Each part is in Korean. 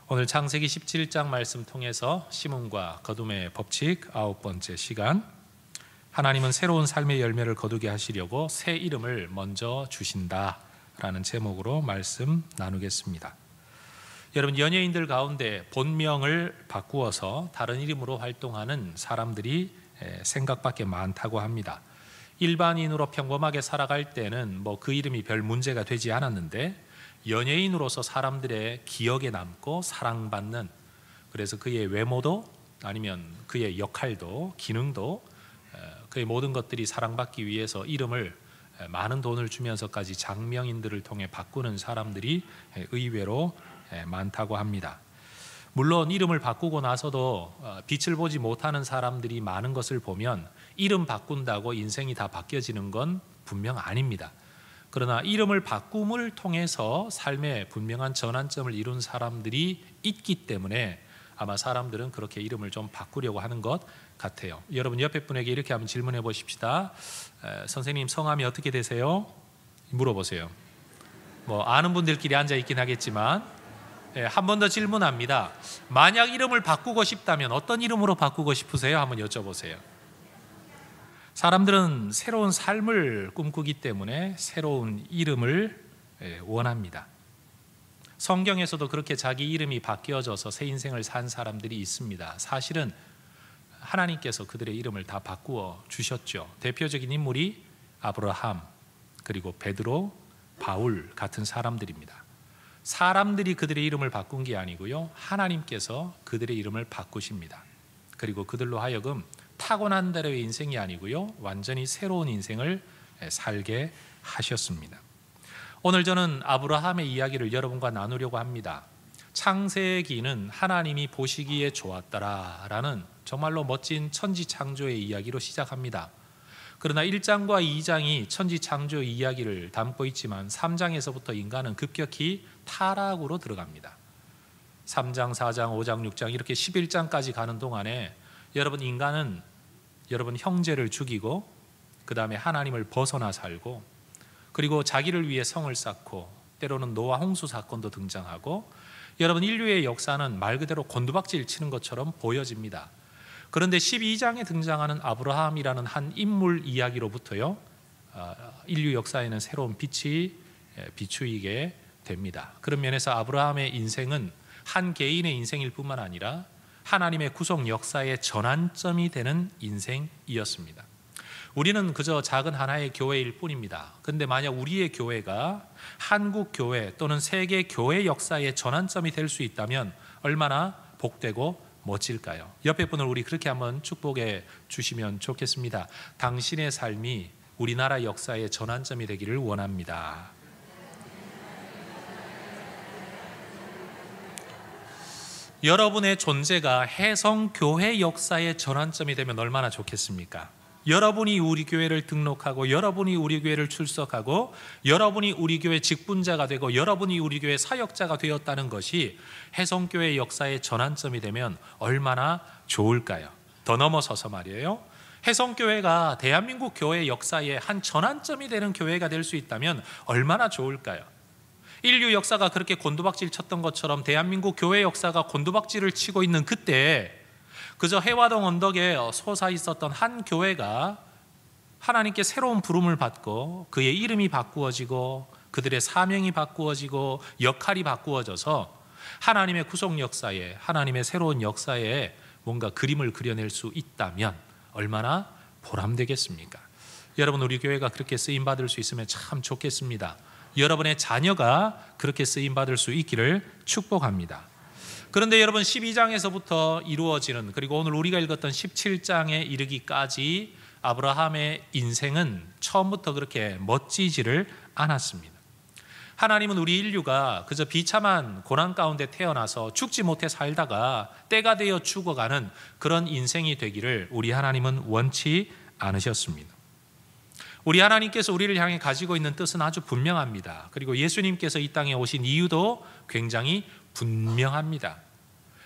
오늘 창세기 17장 말씀 통해서 심음과 거둠의 법칙 9번째 시간, 하나님은 새로운 삶의 열매를 거두게 하시려고 새 이름을 먼저 주신다 라는 제목으로 말씀 나누겠습니다. 여러분, 연예인들 가운데 본명을 바꾸어서 다른 이름으로 활동하는 사람들이 생각밖에 많다고 합니다. 일반인으로 평범하게 살아갈 때는 그 이름이 별 문제가 되지 않았는데, 연예인으로서 사람들의 기억에 남고 사랑받는, 그래서 그의 외모도 아니면 그의 역할도 기능도 그의 모든 것들이 사랑받기 위해서 이름을 많은 돈을 주면서까지 장명인들을 통해 바꾸는 사람들이 의외로 많다고 합니다. 물론 이름을 바꾸고 나서도 빛을 보지 못하는 사람들이 많은 것을 보면 이름 바꾼다고 인생이 다 바뀌어지는 건 분명 아닙니다. 그러나 이름을 바꿈을 통해서 삶의 분명한 전환점을 이룬 사람들이 있기 때문에 아마 사람들은 그렇게 이름을 좀 바꾸려고 하는 것 같아요. 여러분, 옆에 분에게 이렇게 한번 질문해 보십시다. 선생님, 성함이 어떻게 되세요? 물어보세요. 아는 분들끼리 앉아 있긴 하겠지만 한 번 더 질문합니다. 만약 이름을 바꾸고 싶다면 어떤 이름으로 바꾸고 싶으세요? 한번 여쭤보세요. 사람들은 새로운 삶을 꿈꾸기 때문에 새로운 이름을 원합니다. 성경에서도 그렇게 자기 이름이 바뀌어져서 새 인생을 산 사람들이 있습니다. 사실은 하나님께서 그들의 이름을 다 바꾸어 주셨죠. 대표적인 인물이 아브라함, 그리고 베드로, 바울 같은 사람들입니다. 사람들이 그들의 이름을 바꾼 게 아니고요, 하나님께서 그들의 이름을 바꾸십니다. 그리고 그들로 하여금 타고난 대로의 인생이 아니고요, 완전히 새로운 인생을 살게 하셨습니다. 오늘 저는 아브라함의 이야기를 여러분과 나누려고 합니다. 창세기는 하나님이 보시기에 좋았더라라는 정말로 멋진 천지창조의 이야기로 시작합니다. 그러나 1장과 2장이 천지창조 이야기를 담고 있지만 3장에서부터 인간은 급격히 타락으로 들어갑니다. 3장, 4장, 5장, 6장 이렇게 11장까지 가는 동안에 인간은 여러분 형제를 죽이고, 그 다음에 하나님을 벗어나 살고, 그리고 자기를 위해 성을 쌓고, 때로는 노아 홍수 사건도 등장하고, 여러분, 인류의 역사는 말 그대로 곤두박질 치는 것처럼 보여집니다. 그런데 12장에 등장하는 아브라함이라는 한 인물 이야기로부터요, 인류 역사에는 새로운 빛이 비추이게 됩니다. 그런 면에서 아브라함의 인생은 한 개인의 인생일 뿐만 아니라 하나님의 구속 역사의 전환점이 되는 인생이었습니다. 우리는 그저 작은 하나의 교회일 뿐입니다. 그런데 만약 우리의 교회가 한국 교회 또는 세계 교회 역사의 전환점이 될 수 있다면 얼마나 복되고 멋질까요? 옆에 분을 우리 그렇게 한번 축복해 주시면 좋겠습니다. 당신의 삶이 우리나라 역사의 전환점이 되기를 원합니다. 여러분의 존재가 해성교회 역사의 전환점이 되면 얼마나 좋겠습니까? 여러분이 우리 교회를 등록하고, 여러분이 우리 교회를 출석하고, 여러분이 우리 교회 직분자가 되고, 여러분이 우리 교회 사역자가 되었다는 것이 해성교회 역사의 전환점이 되면 얼마나 좋을까요? 더 넘어서서 말이에요, 해성교회가 대한민국 교회 역사의 한 전환점이 되는 교회가 될 수 있다면 얼마나 좋을까요? 인류 역사가 그렇게 곤두박질 쳤던 것처럼 대한민국 교회 역사가 곤두박질을 치고 있는 그때 그저 해화동 언덕에 솟아 있었던 한 교회가 하나님께 새로운 부름을 받고 그의 이름이 바꾸어지고 그들의 사명이 바꾸어지고 역할이 바꾸어져서 하나님의 구속 역사에, 하나님의 새로운 역사에 뭔가 그림을 그려낼 수 있다면 얼마나 보람되겠습니까? 여러분, 우리 교회가 그렇게 쓰임받을 수 있으면 참 좋겠습니다. 여러분의 자녀가 그렇게 쓰임받을 수 있기를 축복합니다. 그런데 여러분, 12장에서부터 이루어지는, 그리고 오늘 우리가 읽었던 17장에 이르기까지 아브라함의 인생은 처음부터 그렇게 멋지지를 않았습니다. 하나님은 우리 인류가 그저 비참한 고난 가운데 태어나서 죽지 못해 살다가 때가 되어 죽어가는 그런 인생이 되기를 우리 하나님은 원치 않으셨습니다. 우리 하나님께서 우리를 향해 가지고 있는 뜻은 아주 분명합니다. 그리고 예수님께서 이 땅에 오신 이유도 굉장히 분명합니다.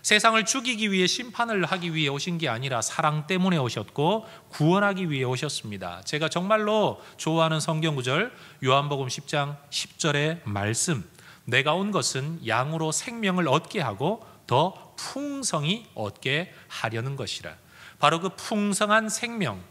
세상을 죽이기 위해, 심판을 하기 위해 오신 게 아니라 사랑 때문에 오셨고 구원하기 위해 오셨습니다. 제가 정말로 좋아하는 성경 구절, 요한복음 10장 10절의 말씀, 내가 온 것은 양으로 생명을 얻게 하고 더 풍성히 얻게 하려는 것이라. 바로 그 풍성한 생명,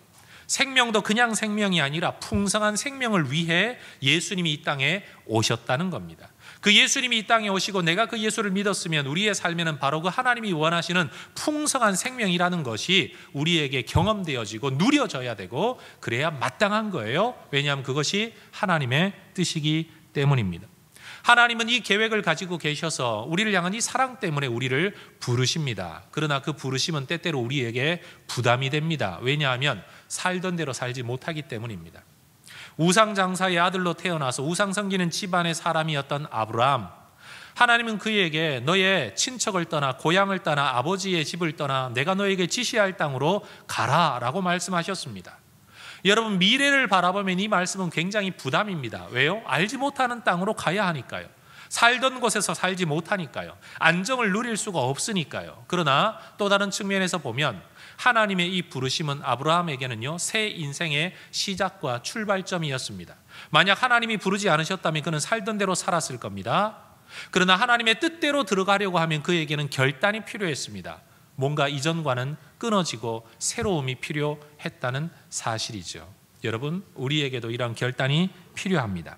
생명도 그냥 생명이 아니라 풍성한 생명을 위해 예수님이 이 땅에 오셨다는 겁니다. 그 예수님이 이 땅에 오시고 내가 그 예수를 믿었으면 우리의 삶에는 바로 그 하나님이 원하시는 풍성한 생명이라는 것이 우리에게 경험되어지고 누려져야 되고 그래야 마땅한 거예요. 왜냐하면 그것이 하나님의 뜻이기 때문입니다. 하나님은 이 계획을 가지고 계셔서 우리를 향한 이 사랑 때문에 우리를 부르십니다. 그러나 그 부르심은 때때로 우리에게 부담이 됩니다. 왜냐하면 살던 대로 살지 못하기 때문입니다. 우상장사의 아들로 태어나서 우상 섬기는 집안의 사람이었던 아브라함, 하나님은 그에게 너의 친척을 떠나 고향을 떠나 아버지의 집을 떠나 내가 너에게 지시할 땅으로 가라라고 말씀하셨습니다. 여러분, 미래를 바라보면 이 말씀은 굉장히 부담입니다. 왜요? 알지 못하는 땅으로 가야 하니까요. 살던 곳에서 살지 못하니까요. 안정을 누릴 수가 없으니까요. 그러나 또 다른 측면에서 보면 하나님의 이 부르심은 아브라함에게는요, 새 인생의 시작과 출발점이었습니다. 만약 하나님이 부르지 않으셨다면 그는 살던 대로 살았을 겁니다. 그러나 하나님의 뜻대로 들어가려고 하면 그에게는 결단이 필요했습니다. 뭔가 이전과는 끊어지고 새로움이 필요했다는 사실이죠. 여러분, 우리에게도 이런 결단이 필요합니다.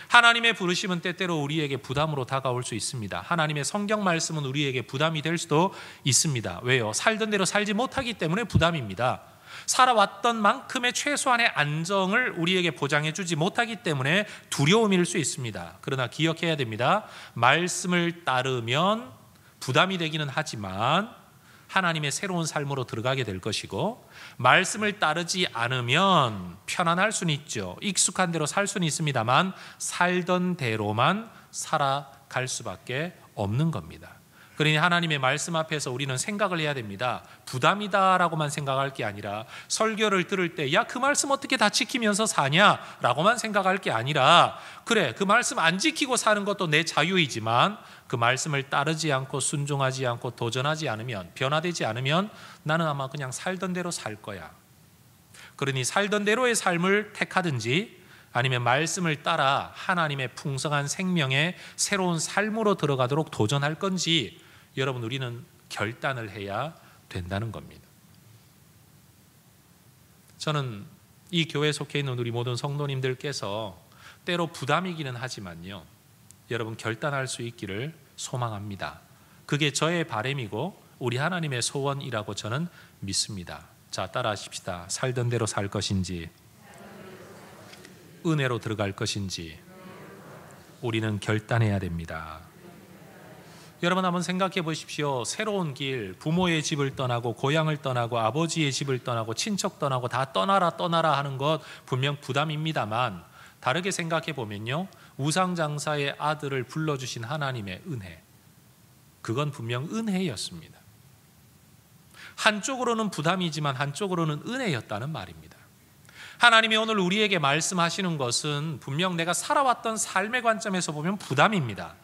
하나님의 부르심은 때때로 우리에게 부담으로 다가올 수 있습니다. 하나님의 성경 말씀은 우리에게 부담이 될 수도 있습니다. 왜요? 살던 대로 살지 못하기 때문에 부담입니다. 살아왔던 만큼의 최소한의 안정을 우리에게 보장해 주지 못하기 때문에 두려움일 수 있습니다. 그러나 기억해야 됩니다. 말씀을 따르면 부담이 되기는 하지만 하나님의 새로운 삶으로 들어가게 될 것이고, 말씀을 따르지 않으면 편안할 수는 있죠. 익숙한 대로 살 수는 있습니다만 살던 대로만 살아갈 수밖에 없는 겁니다. 그러니 하나님의 말씀 앞에서 우리는 생각을 해야 됩니다. 부담이다라고만 생각할 게 아니라, 설교를 들을 때 야, 그 말씀 어떻게 다 지키면서 사냐라고만 생각할 게 아니라, 그래, 그 말씀 안 지키고 사는 것도 내 자유이지만 그 말씀을 따르지 않고 순종하지 않고 도전하지 않으면, 변화되지 않으면 나는 아마 그냥 살던 대로 살 거야. 그러니 살던 대로의 삶을 택하든지 아니면 말씀을 따라 하나님의 풍성한 생명의 새로운 삶으로 들어가도록 도전할 건지, 여러분, 우리는 결단을 해야 된다는 겁니다. 저는 이 교회에 속해 있는 우리 모든 성도님들께서 때로 부담이기는 하지만요, 여러분, 결단할 수 있기를 소망합니다. 그게 저의 바람이고 우리 하나님의 소원이라고 저는 믿습니다. 자, 따라하십시다. 살던 대로 살 것인지 은혜로 들어갈 것인지 우리는 결단해야 됩니다. 여러분, 한번 생각해 보십시오. 새로운 길, 부모의 집을 떠나고 고향을 떠나고 아버지의 집을 떠나고 친척 떠나고 다 떠나라 하는 것 분명 부담입니다만, 다르게 생각해 보면요, 우상장사의 아들을 불러주신 하나님의 은혜, 그건 분명 은혜였습니다. 한쪽으로는 부담이지만 한쪽으로는 은혜였다는 말입니다. 하나님이 오늘 우리에게 말씀하시는 것은 분명 내가 살아왔던 삶의 관점에서 보면 부담입니다.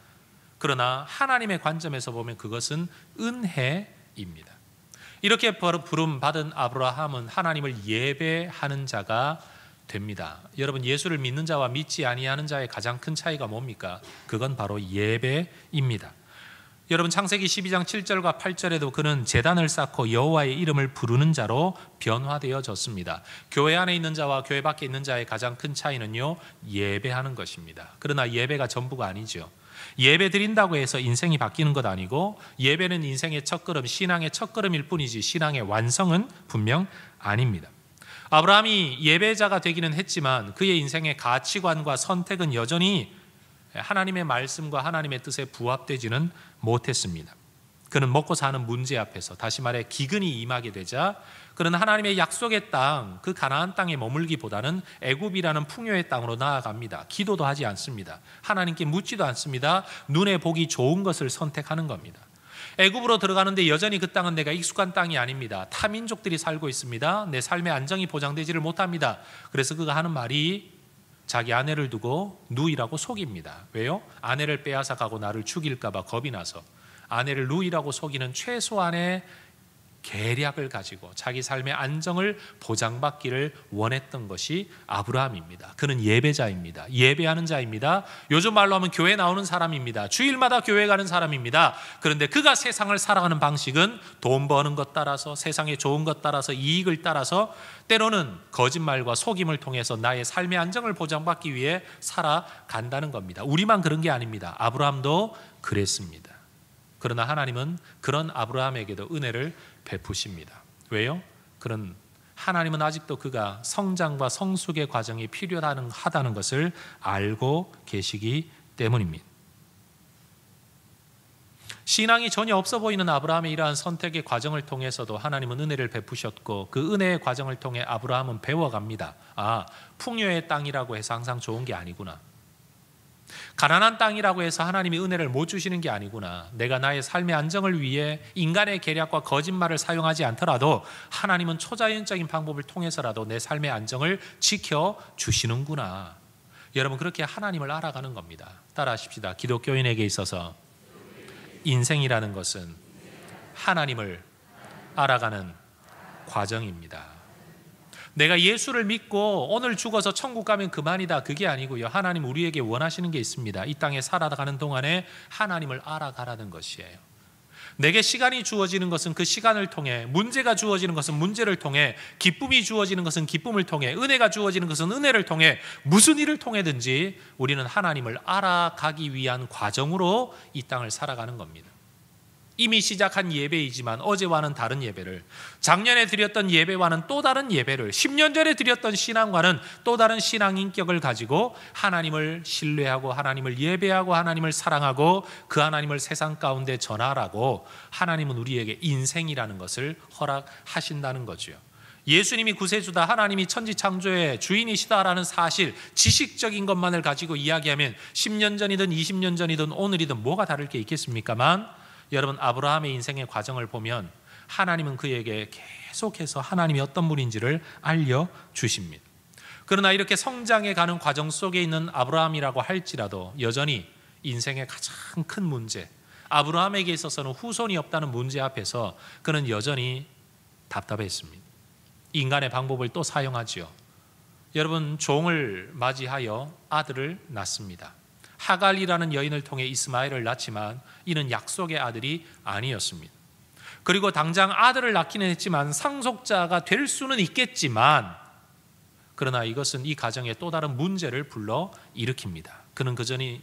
그러나 하나님의 관점에서 보면 그것은 은혜입니다. 이렇게 부름받은 아브라함은 하나님을 예배하는 자가 됩니다. 여러분, 예수를 믿는 자와 믿지 아니하는 자의 가장 큰 차이가 뭡니까? 그건 바로 예배입니다. 여러분, 창세기 12장 7절과 8절에도 그는 제단을 쌓고 여호와의 이름을 부르는 자로 변화되어졌습니다. 교회 안에 있는 자와 교회 밖에 있는 자의 가장 큰 차이는요, 예배하는 것입니다. 그러나 예배가 전부가 아니죠. 예배 드린다고 해서 인생이 바뀌는 것 아니고, 예배는 인생의 첫걸음, 신앙의 첫걸음일 뿐이지 신앙의 완성은 분명 아닙니다. 아브라함이 예배자가 되기는 했지만 그의 인생의 가치관과 선택은 여전히 하나님의 말씀과 하나님의 뜻에 부합되지는 못했습니다. 그는 먹고 사는 문제 앞에서, 다시 말해 기근이 임하게 되자 그는 하나님의 약속의 땅, 그 가나안 땅에 머물기보다는 애굽이라는 풍요의 땅으로 나아갑니다. 기도도 하지 않습니다. 하나님께 묻지도 않습니다. 눈에 보기 좋은 것을 선택하는 겁니다. 애굽으로 들어가는데 여전히 그 땅은 내가 익숙한 땅이 아닙니다. 타민족들이 살고 있습니다. 내 삶의 안정이 보장되지를 못합니다. 그래서 그가 하는 말이 자기 아내를 두고 누이라고 속입니다. 왜요? 아내를 빼앗아 가고 나를 죽일까 봐 겁이 나서 아내를 누이라고 속이는 최소한의 계략을 가지고 자기 삶의 안정을 보장받기를 원했던 것이 아브라함입니다. 그는 예배자입니다. 예배하는 자입니다. 요즘 말로 하면 교회 나오는 사람입니다. 주일마다 교회 가는 사람입니다. 그런데 그가 세상을 살아가는 방식은 돈 버는 것 따라서, 세상에 좋은 것 따라서, 이익을 따라서, 때로는 거짓말과 속임을 통해서 나의 삶의 안정을 보장받기 위해 살아간다는 겁니다. 우리만 그런 게 아닙니다. 아브라함도 그랬습니다. 그러나 하나님은 그런 아브라함에게도 은혜를 베푸십니다. 왜요? 그런 하나님은 아직도 그가 성장과 성숙의 과정이 필요하다는 것을 알고 계시기 때문입니다. 신앙이 전혀 없어 보이는 아브라함의 이러한 선택의 과정을 통해서도 하나님은 은혜를 베푸셨고, 그 은혜의 과정을 통해 아브라함은 배워갑니다. 풍요의 땅이라고 해서 항상 좋은 게 아니구나. 가난한 땅이라고 해서 하나님이 은혜를 못 주시는 게 아니구나. 내가 나의 삶의 안정을 위해 인간의 계략과 거짓말을 사용하지 않더라도 하나님은 초자연적인 방법을 통해서라도 내 삶의 안정을 지켜주시는구나. 여러분, 그렇게 하나님을 알아가는 겁니다. 따라하십시다. 기독교인에게 있어서 인생이라는 것은 하나님을 알아가는 과정입니다. 내가 예수를 믿고 오늘 죽어서 천국 가면 그만이다, 그게 아니고요. 하나님 우리에게 원하시는 게 있습니다. 이 땅에 살아가는 동안에 하나님을 알아가라는 것이에요. 내게 시간이 주어지는 것은 그 시간을 통해, 문제가 주어지는 것은 문제를 통해, 기쁨이 주어지는 것은 기쁨을 통해, 은혜가 주어지는 것은 은혜를 통해, 무슨 일을 통해든지 우리는 하나님을 알아가기 위한 과정으로 이 땅을 살아가는 겁니다. 이미 시작한 예배이지만 어제와는 다른 예배를, 작년에 드렸던 예배와는 또 다른 예배를, 10년 전에 드렸던 신앙과는 또 다른 신앙 인격을 가지고 하나님을 신뢰하고 하나님을 예배하고 하나님을 사랑하고 그 하나님을 세상 가운데 전하라고 하나님은 우리에게 인생이라는 것을 허락하신다는 거죠. 예수님이 구세주다, 하나님이 천지창조의 주인이시다라는 사실, 지식적인 것만을 가지고 이야기하면 10년 전이든 20년 전이든 오늘이든 뭐가 다를 게 있겠습니까만, 여러분, 아브라함의 인생의 과정을 보면 하나님은 그에게 계속해서 하나님이 어떤 분인지를 알려주십니다. 그러나 이렇게 성장해 가는 과정 속에 있는 아브라함이라고 할지라도 여전히 인생의 가장 큰 문제, 아브라함에게 있어서는 후손이 없다는 문제 앞에서 그는 여전히 답답했습니다. 인간의 방법을 또 사용하지요. 여러분, 종을 맞이하여 아들을 낳습니다. 하갈이라는 여인을 통해 이스마엘을 낳지만 이는 약속의 아들이 아니었습니다. 그리고 당장 아들을 낳기는 했지만 상속자가 될 수는 있겠지만, 그러나 이것은 이 가정에 또 다른 문제를 불러 일으킵니다. 그는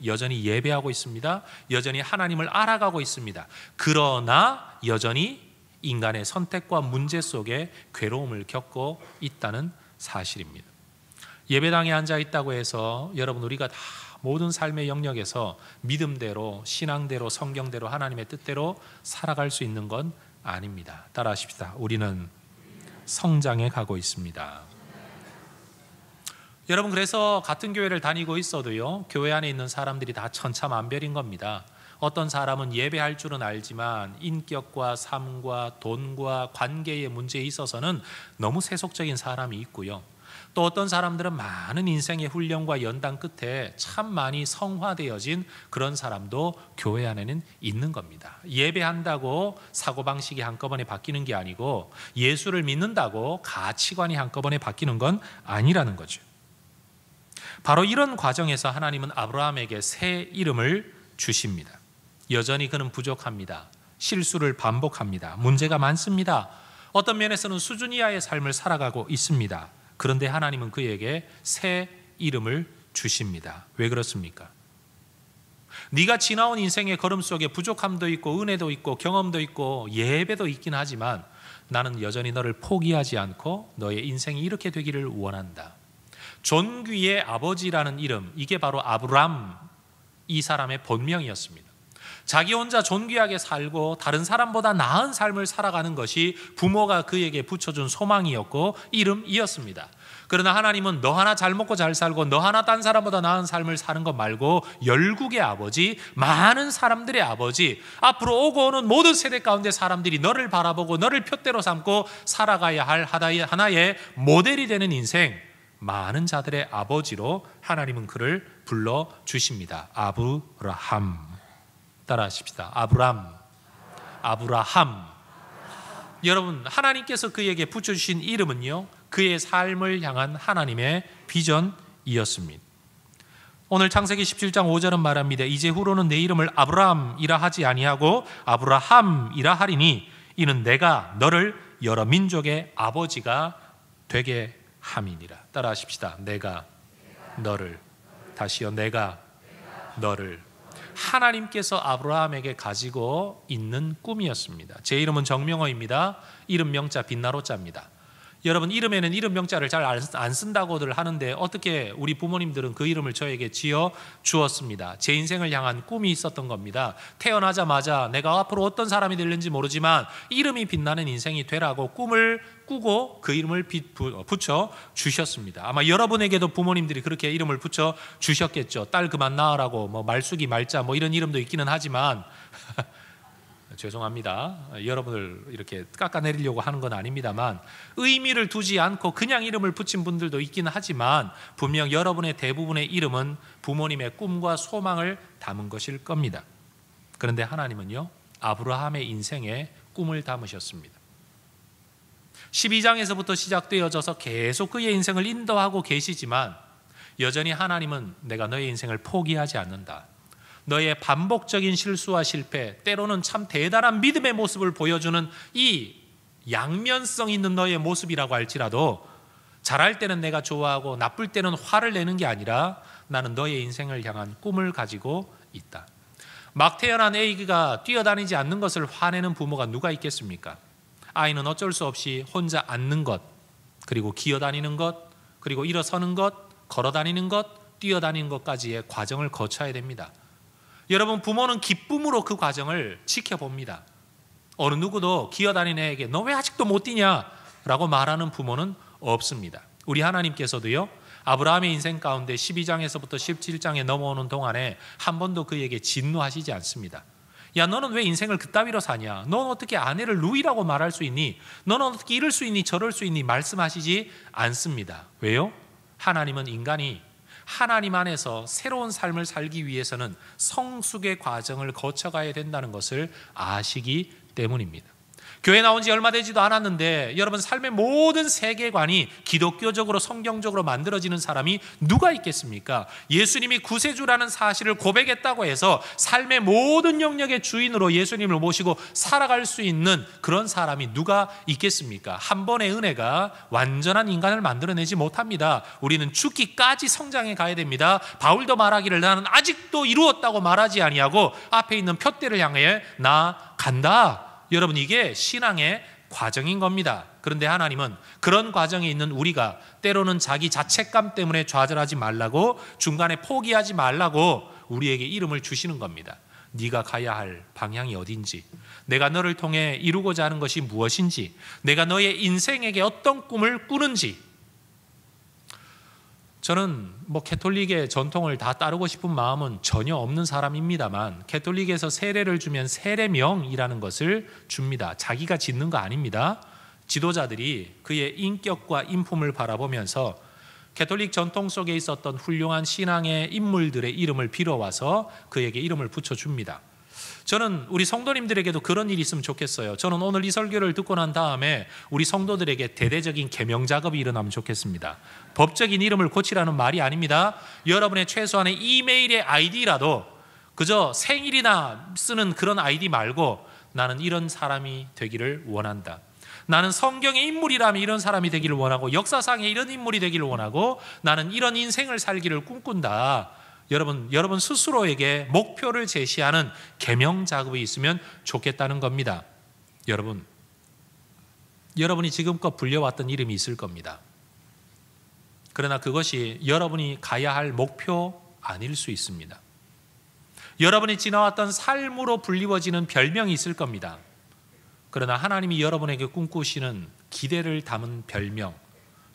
여전히 예배하고 있습니다. 여전히 하나님을 알아가고 있습니다. 그러나 여전히 인간의 선택과 문제 속에 괴로움을 겪고 있다는 사실입니다. 예배당에 앉아 있다고 해서 여러분, 우리가 다 모든 삶의 영역에서 믿음대로, 신앙대로, 성경대로, 하나님의 뜻대로 살아갈 수 있는 건 아닙니다. 따라하십시다. 우리는 성장해 가고 있습니다. 여러분, 그래서 같은 교회를 다니고 있어도요, 교회 안에 있는 사람들이 다 천차만별인 겁니다. 어떤 사람은 예배할 줄은 알지만 인격과 삶과 돈과 관계의 문제에 있어서는 너무 세속적인 사람이 있고요. 또 어떤 사람들은 많은 인생의 훈련과 연단 끝에 참 많이 성화되어진 그런 사람도 교회 안에는 있는 겁니다. 예배한다고 사고방식이 한꺼번에 바뀌는 게 아니고, 예수를 믿는다고 가치관이 한꺼번에 바뀌는 건 아니라는 거죠. 바로 이런 과정에서 하나님은 아브라함에게 새 이름을 주십니다. 여전히 그는 부족합니다. 실수를 반복합니다. 문제가 많습니다. 어떤 면에서는 수준 이하의 삶을 살아가고 있습니다. 그런데 하나님은 그에게 새 이름을 주십니다. 왜 그렇습니까? 네가 지나온 인생의 걸음 속에 부족함도 있고 은혜도 있고 경험도 있고 예배도 있긴 하지만 나는 여전히 너를 포기하지 않고 너의 인생이 이렇게 되기를 원한다. 존귀의 아버지라는 이름, 이게 바로 아브람, 이 사람의 본명이었습니다. 자기 혼자 존귀하게 살고 다른 사람보다 나은 삶을 살아가는 것이 부모가 그에게 붙여준 소망이었고 이름이었습니다. 그러나 하나님은 너 하나 잘 먹고 잘 살고 너 하나 딴 사람보다 나은 삶을 사는 것 말고 열국의 아버지, 많은 사람들의 아버지, 앞으로 오고 오는 모든 세대 가운데 사람들이 너를 바라보고 너를 푯대로 삼고 살아가야 할 하나의 모델이 되는 인생, 많은 자들의 아버지로 하나님은 그를 불러주십니다. 아브라함. 따라하십시다. 아브람, 아브라함. 여러분, 하나님께서 그에게 붙여주신 이름은요, 그의 삶을 향한 하나님의 비전이었습니다. 오늘 창세기 17장 5절은 말합니다. 이제 후로는 내 이름을 아브라함이라 하지 아니하고 아브라함이라 하리니 이는 내가 너를 여러 민족의 아버지가 되게 함이니라. 따라하십시다. 내가 너를. 다시요. 내가 너를. 하나님께서 아브라함에게 가지고 있는 꿈이었습니다. 제 이름은 정명호입니다. 이름 명자 빛나로자입니다. 여러분, 이름에는 이름 명자를 잘 안 쓴다고들 하는데 어떻게 우리 부모님들은 그 이름을 저에게 지어 주었습니다. 제 인생을 향한 꿈이 있었던 겁니다. 태어나자마자 내가 앞으로 어떤 사람이 될는지 모르지만 이름이 빛나는 인생이 되라고 꿈을 꾸고 그 이름을 붙여 주셨습니다. 아마 여러분에게도 부모님들이 그렇게 이름을 붙여 주셨겠죠. 딸 그만 낳으라고, 말숙이 말자 이런 이름도 있기는 하지만 죄송합니다. 여러분을 이렇게 깎아내리려고 하는 건 아닙니다만 의미를 두지 않고 그냥 이름을 붙인 분들도 있기는 하지만 분명 여러분의 대부분의 이름은 부모님의 꿈과 소망을 담은 것일 겁니다. 그런데 하나님은요, 아브라함의 인생에 꿈을 담으셨습니다. 12장에서부터 시작되어져서 계속 그의 인생을 인도하고 계시지만 여전히 하나님은 내가 너의 인생을 포기하지 않는다. 너의 반복적인 실수와 실패, 때로는 참 대단한 믿음의 모습을 보여주는 이 양면성 있는 너의 모습이라고 할지라도 잘할 때는 내가 좋아하고 나쁠 때는 화를 내는 게 아니라 나는 너의 인생을 향한 꿈을 가지고 있다. 막 태어난 아기가 뛰어다니지 않는 것을 화내는 부모가 누가 있겠습니까? 아이는 어쩔 수 없이 혼자 앉는 것, 그리고 기어다니는 것, 그리고 일어서는 것, 걸어다니는 것, 뛰어다니는 것까지의 과정을 거쳐야 됩니다. 여러분, 부모는 기쁨으로 그 과정을 지켜봅니다. 어느 누구도 기어다니는 애에게 너 왜 아직도 못 뛰냐? 라고 말하는 부모는 없습니다. 우리 하나님께서도요, 아브라함의 인생 가운데 12장에서부터 17장에 넘어오는 동안에 한 번도 그에게 진노하시지 않습니다. 야, 너는 왜 인생을 그따위로 사냐? 너는 어떻게 아내를 루이라고 말할 수 있니? 너는 어떻게 이럴 수 있니? 저럴 수 있니? 말씀하시지 않습니다. 왜요? 하나님은 인간이 하나님 안에서 새로운 삶을 살기 위해서는 성숙의 과정을 거쳐가야 된다는 것을 아시기 때문입니다. 교회 나온 지 얼마 되지도 않았는데 여러분, 삶의 모든 세계관이 기독교적으로 성경적으로 만들어지는 사람이 누가 있겠습니까? 예수님이 구세주라는 사실을 고백했다고 해서 삶의 모든 영역의 주인으로 예수님을 모시고 살아갈 수 있는 그런 사람이 누가 있겠습니까? 한 번의 은혜가 완전한 인간을 만들어내지 못합니다. 우리는 죽기까지 성장해 가야 됩니다. 바울도 말하기를 나는 아직도 이루었다고 말하지 아니하고 앞에 있는 푯대를 향해 나간다. 여러분, 이게 신앙의 과정인 겁니다. 그런데 하나님은 그런 과정에 있는 우리가 때로는 자기 자책감 때문에 좌절하지 말라고, 중간에 포기하지 말라고 우리에게 이름을 주시는 겁니다. 네가 가야 할 방향이 어딘지, 내가 너를 통해 이루고자 하는 것이 무엇인지, 내가 너의 인생에게 어떤 꿈을 꾸는지. 저는 캐톨릭의 전통을 다 따르고 싶은 마음은 전혀 없는 사람입니다만 캐톨릭에서 세례를 주면 세례명이라는 것을 줍니다. 자기가 짓는 거 아닙니다. 지도자들이 그의 인격과 인품을 바라보면서 캐톨릭 전통 속에 있었던 훌륭한 신앙의 인물들의 이름을 빌어와서 그에게 이름을 붙여줍니다. 저는 우리 성도님들에게도 그런 일이 있으면 좋겠어요. 저는 오늘 이 설교를 듣고 난 다음에 우리 성도들에게 대대적인 계명 작업이 일어나면 좋겠습니다. 법적인 이름을 고치라는 말이 아닙니다. 여러분의 최소한의 이메일의 아이디라도 그저 생일이나 쓰는 그런 아이디 말고 나는 이런 사람이 되기를 원한다. 나는 성경의 인물이라면 이런 사람이 되기를 원하고 역사상에 이런 인물이 되기를 원하고 나는 이런 인생을 살기를 꿈꾼다. 여러분 스스로에게 목표를 제시하는 계명 작업이 있으면 좋겠다는 겁니다. 여러분이 지금껏 불려왔던 이름이 있을 겁니다. 그러나 그것이 여러분이 가야 할 목표 아닐 수 있습니다. 여러분이 지나왔던 삶으로 불리워지는 별명이 있을 겁니다. 그러나 하나님이 여러분에게 꿈꾸시는 기대를 담은 별명,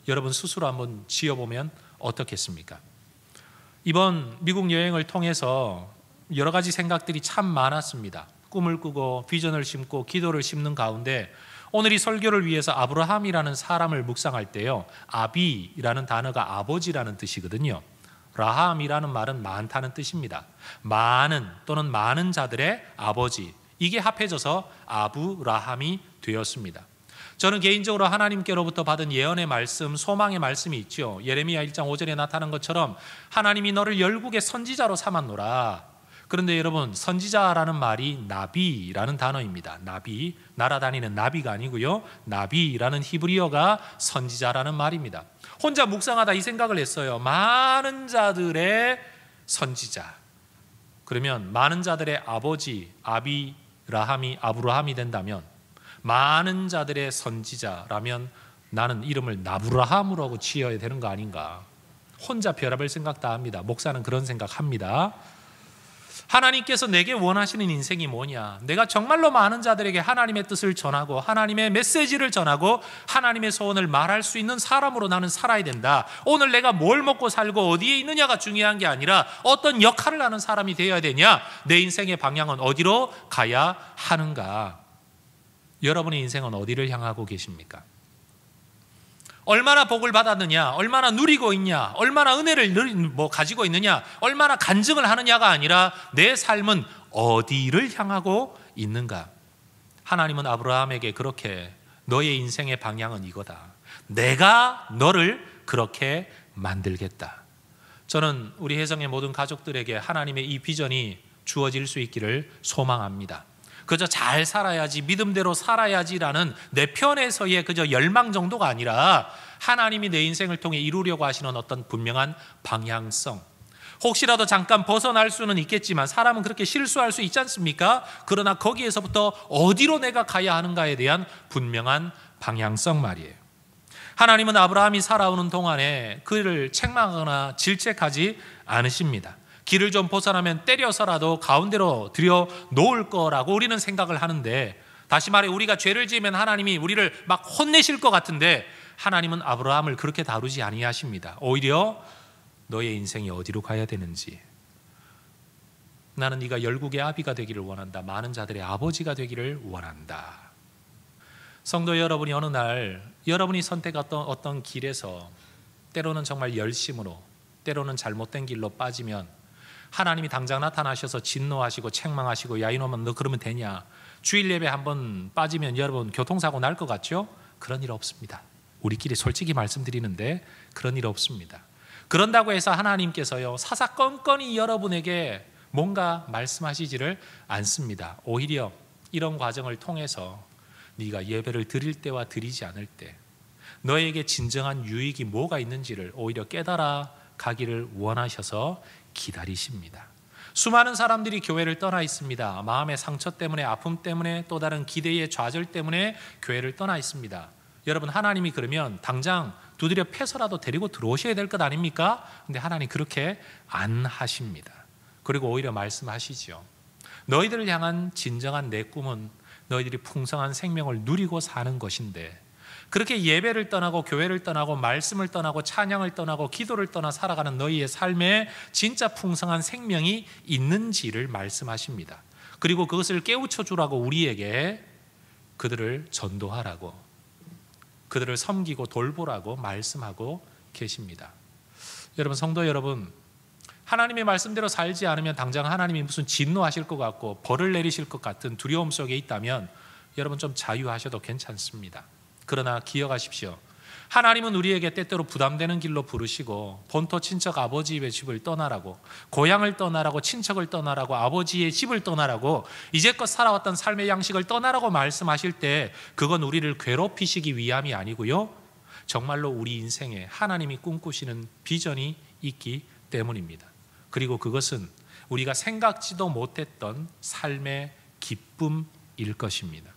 여러분 스스로 한번 지어보면 어떻겠습니까? 이번 미국 여행을 통해서 여러 가지 생각들이 참 많았습니다. 꿈을 꾸고 비전을 심고 기도를 심는 가운데 오늘 이 설교를 위해서 아브라함이라는 사람을 묵상할 때요, 아비라는 단어가 아버지라는 뜻이거든요. 라함이라는 말은 많다는 뜻입니다. 많은 또는 많은 자들의 아버지, 이게 합해져서 아브라함이 되었습니다. 저는 개인적으로 하나님께로부터 받은 예언의 말씀, 소망의 말씀이 있죠. 예레미야 1장 5절에 나타난 것처럼 하나님이 너를 열국의 선지자로 삼았노라. 그런데 여러분, 선지자라는 말이 나비라는 단어입니다. 나비, 날아다니는 나비가 아니고요, 나비라는 히브리어가 선지자라는 말입니다. 혼자 묵상하다 이 생각을 했어요. 많은 자들의 선지자, 그러면 많은 자들의 아버지 아브라함이 된다면, 많은 자들의 선지자라면 나는 이름을 나브라함으로 지어야 되는 거 아닌가. 혼자 별의별 생각 다 합니다. 목사는 그런 생각합니다. 하나님께서 내게 원하시는 인생이 뭐냐? 내가 정말로 많은 자들에게 하나님의 뜻을 전하고 하나님의 메시지를 전하고 하나님의 소원을 말할 수 있는 사람으로 나는 살아야 된다. 오늘 내가 뭘 먹고 살고 어디에 있느냐가 중요한 게 아니라 어떤 역할을 하는 사람이 되어야 되냐? 내 인생의 방향은 어디로 가야 하는가? 여러분의 인생은 어디를 향하고 계십니까? 얼마나 복을 받았느냐, 얼마나 누리고 있냐, 얼마나 은혜를 가지고 있느냐, 얼마나 간증을 하느냐가 아니라 내 삶은 어디를 향하고 있는가? 하나님은 아브라함에게 그렇게 너의 인생의 방향은 이거다. 내가 너를 그렇게 만들겠다. 저는 우리 혜성의 모든 가족들에게 하나님의 이 비전이 주어질 수 있기를 소망합니다. 그저 잘 살아야지, 믿음대로 살아야지라는 내 편에서의 그저 열망 정도가 아니라 하나님이 내 인생을 통해 이루려고 하시는 어떤 분명한 방향성, 혹시라도 잠깐 벗어날 수는 있겠지만 사람은 그렇게 실수할 수 있지 않습니까? 그러나 거기에서부터 어디로 내가 가야 하는가에 대한 분명한 방향성 말이에요. 하나님은 아브라함이 살아오는 동안에 그를 책망하거나 질책하지 않으십니다. 길을 좀 벗어나면 때려서라도 가운데로 들여 놓을 거라고 우리는 생각을 하는데, 다시 말해 우리가 죄를 지으면 하나님이 우리를 막 혼내실 것 같은데 하나님은 아브라함을 그렇게 다루지 아니하십니다. 오히려 너의 인생이 어디로 가야 되는지, 나는 네가 열국의 아비가 되기를 원한다. 많은 자들의 아버지가 되기를 원한다. 성도 여러분이 어느 날 여러분이 선택했던 어떤 길에서 때로는 정말 열심으로, 때로는 잘못된 길로 빠지면 하나님이 당장 나타나셔서 진노하시고 책망하시고, 야 이놈아 너 그러면 되냐, 주일 예배 한번 빠지면 여러분 교통사고 날 것 같죠? 그런 일 없습니다. 우리끼리 솔직히 말씀드리는데 그런 일 없습니다. 그런다고 해서 하나님께서요 사사건건이 여러분에게 뭔가 말씀하시지를 않습니다. 오히려 이런 과정을 통해서 네가 예배를 드릴 때와 드리지 않을 때 너에게 진정한 유익이 뭐가 있는지를 오히려 깨달아 가기를 원하셔서 기다리십니다. 수많은 사람들이 교회를 떠나 있습니다. 마음의 상처 때문에, 아픔 때문에, 또 다른 기대의 좌절 때문에 교회를 떠나 있습니다. 여러분, 하나님이 그러면 당장 두드려 패서라도 데리고 들어오셔야 될 것 아닙니까? 근데 하나님 그렇게 안 하십니다. 그리고 오히려 말씀하시죠. 너희들을 향한 진정한 내 꿈은 너희들이 풍성한 생명을 누리고 사는 것인데, 그렇게 예배를 떠나고 교회를 떠나고 말씀을 떠나고 찬양을 떠나고 기도를 떠나 살아가는 너희의 삶에 진짜 풍성한 생명이 있는지를 말씀하십니다. 그리고 그것을 깨우쳐 주라고 우리에게 그들을 전도하라고, 그들을 섬기고 돌보라고 말씀하고 계십니다. 여러분, 성도 여러분, 하나님의 말씀대로 살지 않으면 당장 하나님이 무슨 진노하실 것 같고 벌을 내리실 것 같은 두려움 속에 있다면 여러분 좀 자유하셔도 괜찮습니다. 그러나 기억하십시오. 하나님은 우리에게 때때로 부담되는 길로 부르시고 본토 친척 아버지의 집을 떠나라고, 고향을 떠나라고, 친척을 떠나라고, 아버지의 집을 떠나라고, 이제껏 살아왔던 삶의 양식을 떠나라고 말씀하실 때 그건 우리를 괴롭히시기 위함이 아니고요, 정말로 우리 인생에 하나님이 꿈꾸시는 비전이 있기 때문입니다. 그리고 그것은 우리가 생각지도 못했던 삶의 기쁨일 것입니다.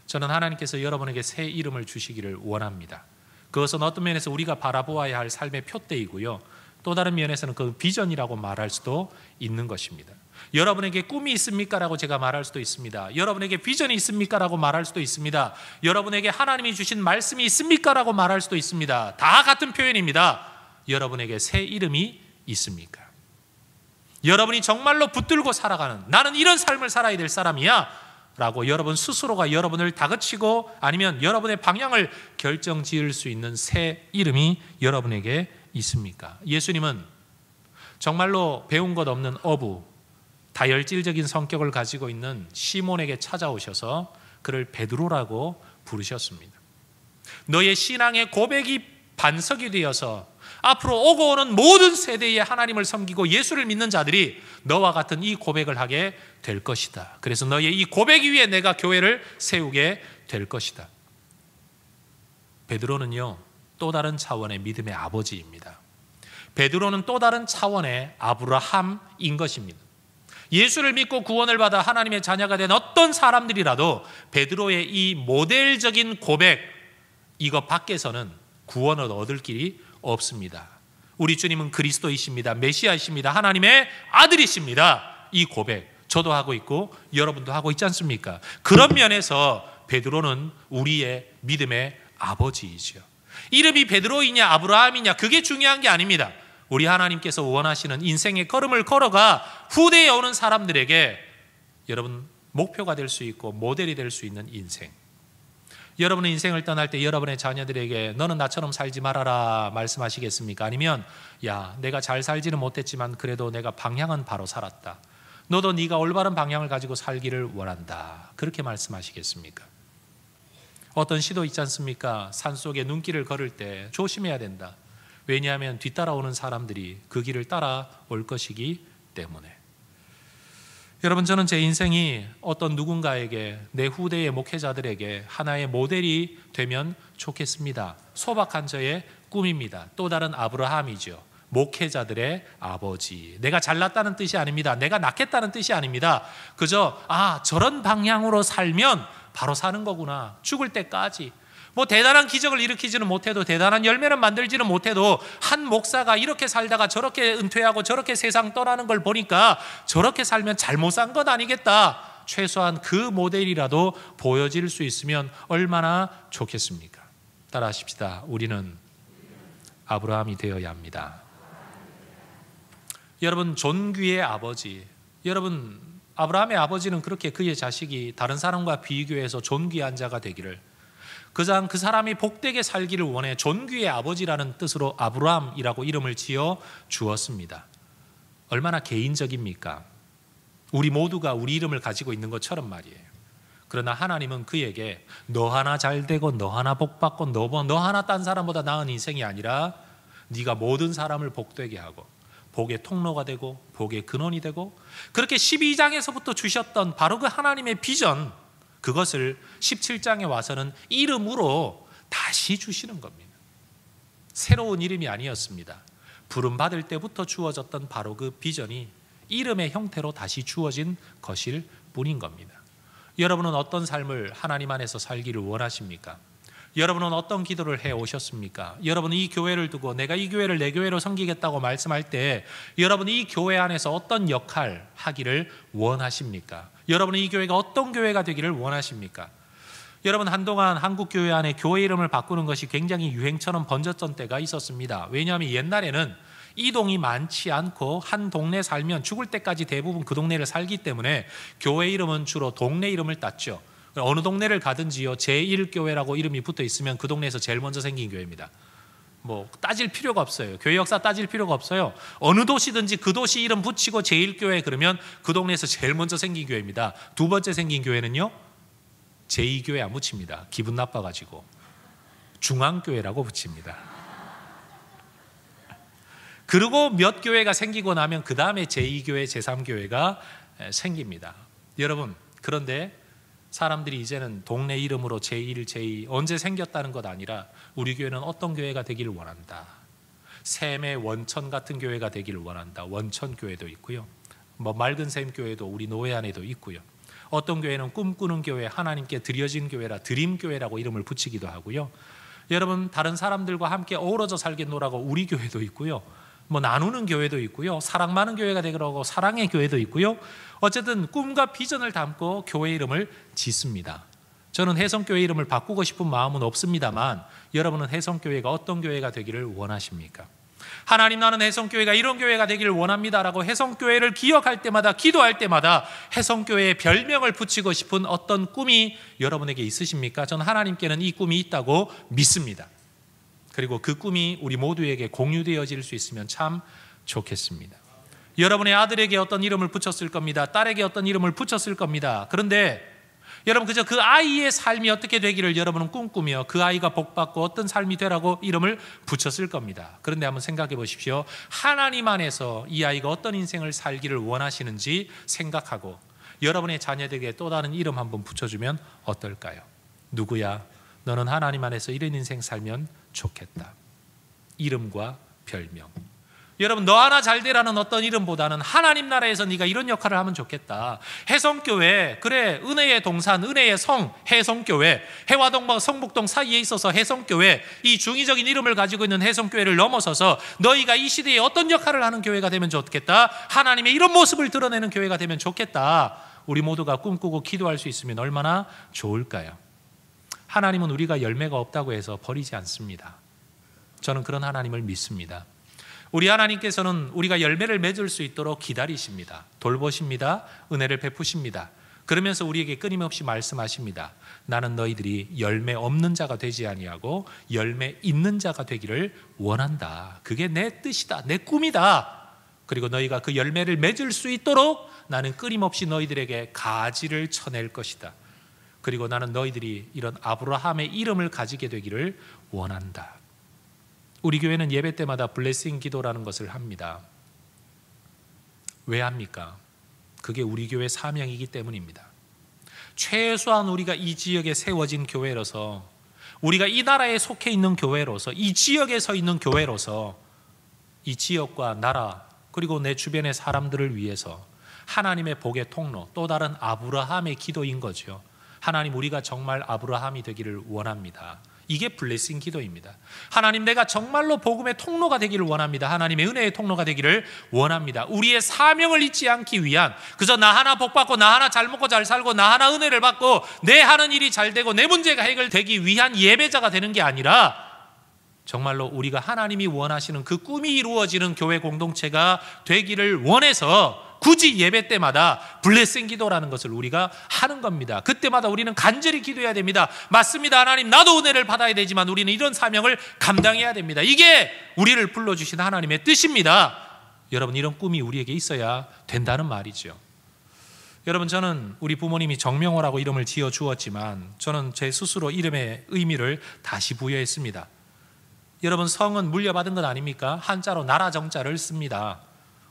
저는 하나님께서 여러분에게 새 이름을 주시기를 원합니다. 그것은 어떤 면에서 우리가 바라보아야 할 삶의 표대이고요, 또 다른 면에서는 그 비전이라고 말할 수도 있는 것입니다. 여러분에게 꿈이 있습니까? 라고 제가 말할 수도 있습니다. 여러분에게 비전이 있습니까? 라고 말할 수도 있습니다. 여러분에게 하나님이 주신 말씀이 있습니까? 라고 말할 수도 있습니다. 다 같은 표현입니다. 여러분에게 새 이름이 있습니까? 여러분이 정말로 붙들고 살아가는, 나는 이런 삶을 살아야 될 사람이야 라고 여러분 스스로가 여러분을 다그치고 아니면 여러분의 방향을 결정지을 수 있는 새 이름이 여러분에게 있습니까? 예수님은 정말로 배운 것 없는 어부, 다혈질적인 성격을 가지고 있는 시몬에게 찾아오셔서 그를 베드로라고 부르셨습니다. 너의 신앙의 고백이 반석이 되어서 앞으로 오고 오는 모든 세대의 하나님을 섬기고 예수를 믿는 자들이 너와 같은 이 고백을 하게 될 것이다. 그래서 너의 이 고백 위에 내가 교회를 세우게 될 것이다. 베드로는요, 또 다른 차원의 믿음의 아버지입니다. 베드로는 또 다른 차원의 아브라함인 것입니다. 예수를 믿고 구원을 받아 하나님의 자녀가 된 어떤 사람들이라도 베드로의 이 모델적인 고백, 이것 밖에서는 구원을 얻을 길이 없습니다. 우리 주님은 그리스도이십니다. 메시아이십니다. 하나님의 아들이십니다. 이 고백 저도 하고 있고 여러분도 하고 있지 않습니까? 그런 면에서 베드로는 우리의 믿음의 아버지이죠. 이름이 베드로이냐 아브라함이냐 그게 중요한 게 아닙니다. 우리 하나님께서 원하시는 인생의 걸음을 걸어가 후대에 오는 사람들에게 여러분 목표가 될 수 있고 모델이 될 수 있는 인생. 여러분의 인생을 떠날 때 여러분의 자녀들에게 너는 나처럼 살지 말아라 말씀하시겠습니까? 아니면 야, 내가 잘 살지는 못했지만 그래도 내가 방향은 바로 살았다. 너도 네가 올바른 방향을 가지고 살기를 원한다. 그렇게 말씀하시겠습니까? 어떤 시도 있지 않습니까? 산속에 눈길을 걸을 때 조심해야 된다. 왜냐하면 뒤따라오는 사람들이 그 길을 따라올 것이기 때문에. 여러분, 저는 제 인생이 어떤 누군가에게, 내 후대의 목회자들에게 하나의 모델이 되면 좋겠습니다. 소박한 저의 꿈입니다. 또 다른 아브라함이죠. 목회자들의 아버지. 내가 잘났다는 뜻이 아닙니다. 내가 낫겠다는 뜻이 아닙니다. 그저 저런 방향으로 살면 바로 사는 거구나. 죽을 때까지. 뭐 대단한 기적을 일으키지는 못해도, 대단한 열매를 만들지는 못해도 한 목사가 이렇게 살다가 저렇게 은퇴하고 저렇게 세상 떠나는 걸 보니까 저렇게 살면 잘못 산 건 아니겠다. 최소한 그 모델이라도 보여질 수 있으면 얼마나 좋겠습니까? 따라하십시다. 우리는 아브라함이 되어야 합니다. 여러분, 존귀의 아버지. 여러분, 아브라함의 아버지는 그렇게 그의 자식이 다른 사람과 비교해서 존귀한 자가 되기를, 그 사람이 복되게 살기를 원해 존귀의 아버지라는 뜻으로 아브라함이라고 이름을 지어 주었습니다. 얼마나 개인적입니까? 우리 모두가 우리 이름을 가지고 있는 것처럼 말이에요. 그러나 하나님은 그에게 너 하나 잘 되고 너 하나 복 받고 너 하나 딴 사람보다 나은 인생이 아니라 네가 모든 사람을 복되게 하고 복의 통로가 되고 복의 근원이 되고, 그렇게 12장에서부터 주셨던 바로 그 하나님의 비전, 그것을 17장에 와서는 이름으로 다시 주시는 겁니다. 새로운 이름이 아니었습니다. 부름받을 때부터 주어졌던 바로 그 비전이 이름의 형태로 다시 주어진 것일 뿐인 겁니다. 여러분은 어떤 삶을 하나님 안에서 살기를 원하십니까? 여러분은 어떤 기도를 해 오셨습니까? 여러분은 이 교회를 두고 내가 이 교회를 내 교회로 섬기겠다고 말씀할 때 여러분은 이 교회 안에서 어떤 역할 하기를 원하십니까? 여러분은 이 교회가 어떤 교회가 되기를 원하십니까? 여러분, 한동안 한국 교회 안에 교회 이름을 바꾸는 것이 굉장히 유행처럼 번졌던 때가 있었습니다. 왜냐하면 옛날에는 이동이 많지 않고 한 동네 살면 죽을 때까지 대부분 그 동네를 살기 때문에 교회 이름은 주로 동네 이름을 땄죠. 어느 동네를 가든지요, 제1교회라고 이름이 붙어 있으면 그 동네에서 제일 먼저 생긴 교회입니다. 뭐 따질 필요가 없어요. 교회 역사 따질 필요가 없어요. 어느 도시든지 그 도시 이름 붙이고 제1교회 그러면 그 동네에서 제일 먼저 생긴 교회입니다. 두 번째 생긴 교회는요, 제2교회 안 붙입니다. 기분 나빠가지고 중앙교회라고 붙입니다. 그리고 몇 교회가 생기고 나면 그 다음에 제2교회, 제3교회가 생깁니다. 여러분, 그런데 사람들이 이제는 동네 이름으로 제1, 제2 언제 생겼다는 것 아니라 우리 교회는 어떤 교회가 되기를 원한다. 샘의 원천 같은 교회가 되기를 원한다. 원천교회도 있고요. 뭐 맑은 샘 교회도 우리 노회 안에도 있고요. 어떤 교회는 꿈꾸는 교회, 하나님께 드려진 교회라 드림교회라고 이름을 붙이기도 하고요. 여러분, 다른 사람들과 함께 어우러져 살겠노라고 우리 교회도 있고요. 뭐 나누는 교회도 있고요. 사랑 많은 교회가 되라고 사랑의 교회도 있고요. 어쨌든 꿈과 비전을 담고 교회 이름을 짓습니다. 저는 혜성교회 이름을 바꾸고 싶은 마음은 없습니다만, 여러분은 혜성교회가 어떤 교회가 되기를 원하십니까? 하나님, 나는 혜성교회가 이런 교회가 되기를 원합니다라고 혜성교회를 기억할 때마다, 기도할 때마다 혜성교회의 별명을 붙이고 싶은 어떤 꿈이 여러분에게 있으십니까? 저는 하나님께는 이 꿈이 있다고 믿습니다. 그리고 그 꿈이 우리 모두에게 공유되어질 수 있으면 참 좋겠습니다. 여러분의 아들에게 어떤 이름을 붙였을 겁니다. 딸에게 어떤 이름을 붙였을 겁니다. 그런데 여러분 그저 그 아이의 삶이 어떻게 되기를 여러분은 꿈꾸며 그 아이가 복받고 어떤 삶이 되라고 이름을 붙였을 겁니다. 그런데 한번 생각해 보십시오. 하나님 안에서 이 아이가 어떤 인생을 살기를 원하시는지 생각하고 여러분의 자녀에게 또 다른 이름 한번 붙여주면 어떨까요? 누구야? 너는 하나님 안에서 이런 인생 살면 좋겠다. 이름과 별명. 여러분 너 하나 잘 되라는 어떤 이름보다는 하나님 나라에서 네가 이런 역할을 하면 좋겠다. 해성교회, 그래 은혜의 동산, 은혜의 성, 해성교회, 해화동과 성북동 사이에 있어서 해성교회, 이 중의적인 이름을 가지고 있는 해성교회를 넘어서서 너희가 이 시대에 어떤 역할을 하는 교회가 되면 좋겠다. 하나님의 이런 모습을 드러내는 교회가 되면 좋겠다. 우리 모두가 꿈꾸고 기도할 수 있으면 얼마나 좋을까요? 하나님은 우리가 열매가 없다고 해서 버리지 않습니다. 저는 그런 하나님을 믿습니다. 우리 하나님께서는 우리가 열매를 맺을 수 있도록 기다리십니다. 돌보십니다. 은혜를 베푸십니다. 그러면서 우리에게 끊임없이 말씀하십니다. 나는 너희들이 열매 없는 자가 되지 아니하고 열매 있는 자가 되기를 원한다. 그게 내 뜻이다. 내 꿈이다. 그리고 너희가 그 열매를 맺을 수 있도록 나는 끊임없이 너희들에게 가지를 쳐낼 것이다. 그리고 나는 너희들이 이런 아브라함의 이름을 가지게 되기를 원한다. 우리 교회는 예배 때마다 블레싱 기도라는 것을 합니다. 왜 합니까? 그게 우리 교회 사명이기 때문입니다. 최소한 우리가 이 지역에 세워진 교회로서, 우리가 이 나라에 속해 있는 교회로서, 이 지역에 서 있는 교회로서 이 지역과 나라 그리고 내 주변의 사람들을 위해서 하나님의 복의 통로, 또 다른 아브라함의 기도인 거죠. 하나님, 우리가 정말 아브라함이 되기를 원합니다. 이게 블레싱 기도입니다. 하나님, 내가 정말로 복음의 통로가 되기를 원합니다. 하나님의 은혜의 통로가 되기를 원합니다. 우리의 사명을 잊지 않기 위한, 그저 나 하나 복받고 나 하나 잘 먹고 잘 살고 나 하나 은혜를 받고 내 하는 일이 잘 되고 내 문제가 해결되기 위한 예배자가 되는 게 아니라 정말로 우리가 하나님이 원하시는 그 꿈이 이루어지는 교회 공동체가 되기를 원해서 굳이 예배 때마다 블레싱 기도라는 것을 우리가 하는 겁니다. 그때마다 우리는 간절히 기도해야 됩니다. 맞습니다. 하나님, 나도 은혜를 받아야 되지만 우리는 이런 사명을 감당해야 됩니다. 이게 우리를 불러주신 하나님의 뜻입니다. 여러분, 이런 꿈이 우리에게 있어야 된다는 말이죠. 여러분, 저는 우리 부모님이 정명호라고 이름을 지어 주었지만 저는 제 스스로 이름의 의미를 다시 부여했습니다. 여러분, 성은 물려받은 것 아닙니까? 한자로 나라 정자를 씁니다.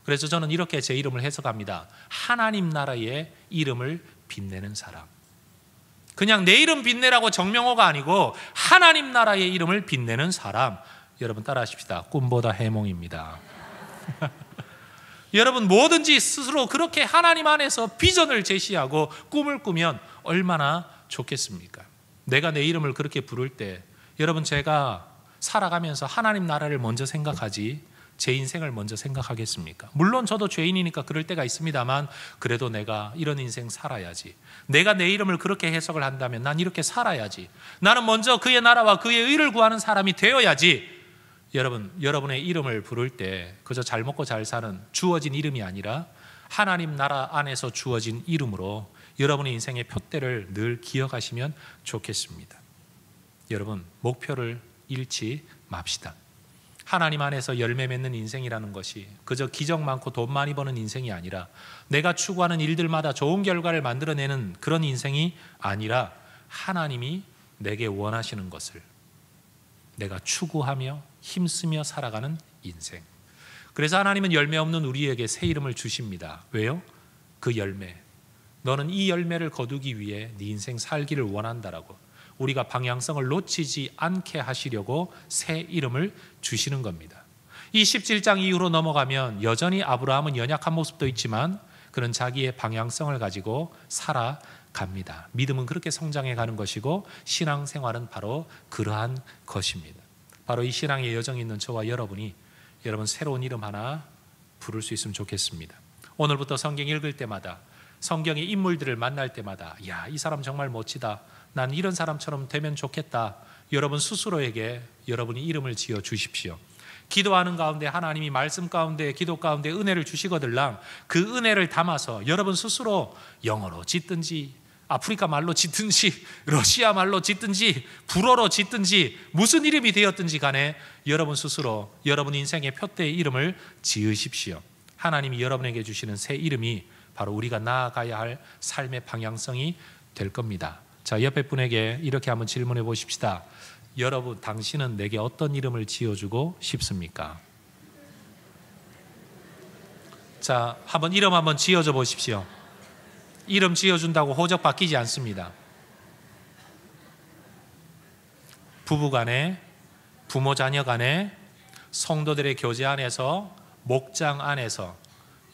그래서 저는 이렇게 제 이름을 해석합니다. 하나님 나라의 이름을 빛내는 사람. 그냥 내 이름 빛내라고 정명호가 아니고 하나님 나라의 이름을 빛내는 사람. 여러분 따라하십시다. 꿈보다 해몽입니다. 여러분, 뭐든지 스스로 그렇게 하나님 안에서 비전을 제시하고 꿈을 꾸면 얼마나 좋겠습니까? 내가 내 이름을 그렇게 부를 때 여러분, 제가 살아가면서 하나님 나라를 먼저 생각하지 제 인생을 먼저 생각하겠습니까? 물론 저도 죄인이니까 그럴 때가 있습니다만 그래도 내가 이런 인생 살아야지. 내가 내 이름을 그렇게 해석을 한다면 난 이렇게 살아야지. 나는 먼저 그의 나라와 그의 의를 구하는 사람이 되어야지. 여러분, 여러분의 이름을 부를 때 그저 잘 먹고 잘 사는 주어진 이름이 아니라 하나님 나라 안에서 주어진 이름으로 여러분의 인생의 표대를 늘 기억하시면 좋겠습니다. 여러분, 목표를 잃지 맙시다. 하나님 안에서 열매 맺는 인생이라는 것이 그저 기적 많고 돈 많이 버는 인생이 아니라 내가 추구하는 일들마다 좋은 결과를 만들어내는 그런 인생이 아니라 하나님이 내게 원하시는 것을 내가 추구하며 힘쓰며 살아가는 인생. 그래서 하나님은 열매 없는 우리에게 새 이름을 주십니다. 왜요? 그 열매, 너는 이 열매를 거두기 위해 네 인생 살기를 원한다라고 우리가 방향성을 놓치지 않게 하시려고 새 이름을 주시는 겁니다. 이 17장 이후로 넘어가면 여전히 아브라함은 연약한 모습도 있지만 그는 자기의 방향성을 가지고 살아갑니다. 믿음은 그렇게 성장해 가는 것이고 신앙생활은 바로 그러한 것입니다. 바로 이 신앙의 여정이 있는 저와 여러분이 여러분 새로운 이름 하나 부를 수 있으면 좋겠습니다. 오늘부터 성경 읽을 때마다 성경의 인물들을 만날 때마다 야, 이 사람 정말 멋지다. 난 이런 사람처럼 되면 좋겠다. 여러분 스스로에게 여러분이 이름을 지어 주십시오. 기도하는 가운데 하나님이 말씀 가운데 기도 가운데 은혜를 주시거들랑 그 은혜를 담아서 여러분 스스로 영어로 짓든지 아프리카 말로 짓든지 러시아 말로 짓든지 불어로 짓든지 무슨 이름이 되었든지 간에 여러분 스스로 여러분 인생의 표대의 이름을 지으십시오. 하나님이 여러분에게 주시는 새 이름이 바로 우리가 나아가야 할 삶의 방향성이 될 겁니다. 자, 옆에 분에게 이렇게 한번 질문해 보십시다. 여러분, 당신은 내게 어떤 이름을 지어주고 싶습니까? 자, 이름 한번 지어줘 보십시오. 이름 지어준다고 호적 바뀌지 않습니다. 부부 간에, 부모 자녀 간에, 성도들의 교제 안에서, 목장 안에서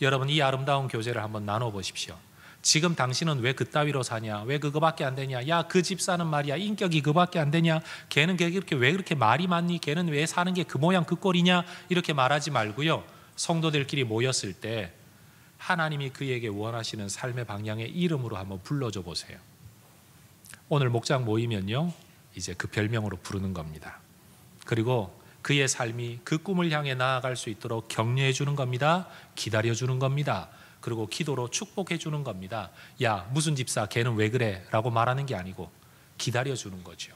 여러분 이 아름다운 교제를 한번 나눠 보십시오. 지금 당신은 왜 그따위로 사냐? 왜 그거밖에 안 되냐? 야, 그 집사는 말이야 인격이 그거밖에 안 되냐? 걔는 왜 그렇게 말이 많니? 걔는 왜 사는 게 그 모양 그 꼴이냐? 이렇게 말하지 말고요. 성도들끼리 모였을 때 하나님이 그에게 원하시는 삶의 방향의 이름으로 한번 불러줘 보세요. 오늘 목장 모이면요, 이제 그 별명으로 부르는 겁니다. 그리고 그의 삶이 그 꿈을 향해 나아갈 수 있도록 격려해 주는 겁니다. 기다려 주는 겁니다. 그리고 기도로 축복해 주는 겁니다. 야, 무슨 집사 걔는 왜 그래? 라고 말하는 게 아니고 기다려 주는 거죠.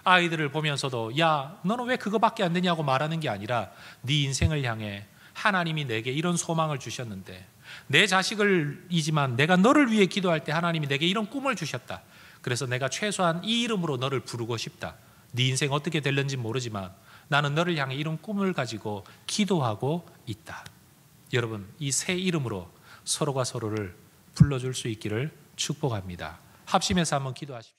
아이들을 보면서도 야, 너는 왜 그거밖에 안 되냐고 말하는 게 아니라 네 인생을 향해 하나님이 내게 이런 소망을 주셨는데, 내 자식이지만 내가 너를 위해 기도할 때 하나님이 내게 이런 꿈을 주셨다. 그래서 내가 최소한 이 이름으로 너를 부르고 싶다. 네 인생 어떻게 될는지 모르지만 나는 너를 향해 이런 꿈을 가지고 기도하고 있다. 여러분, 이 새 이름으로 서로가 서로를 불러줄 수 있기를 축복합니다. 합심해서 한번 기도하십시오.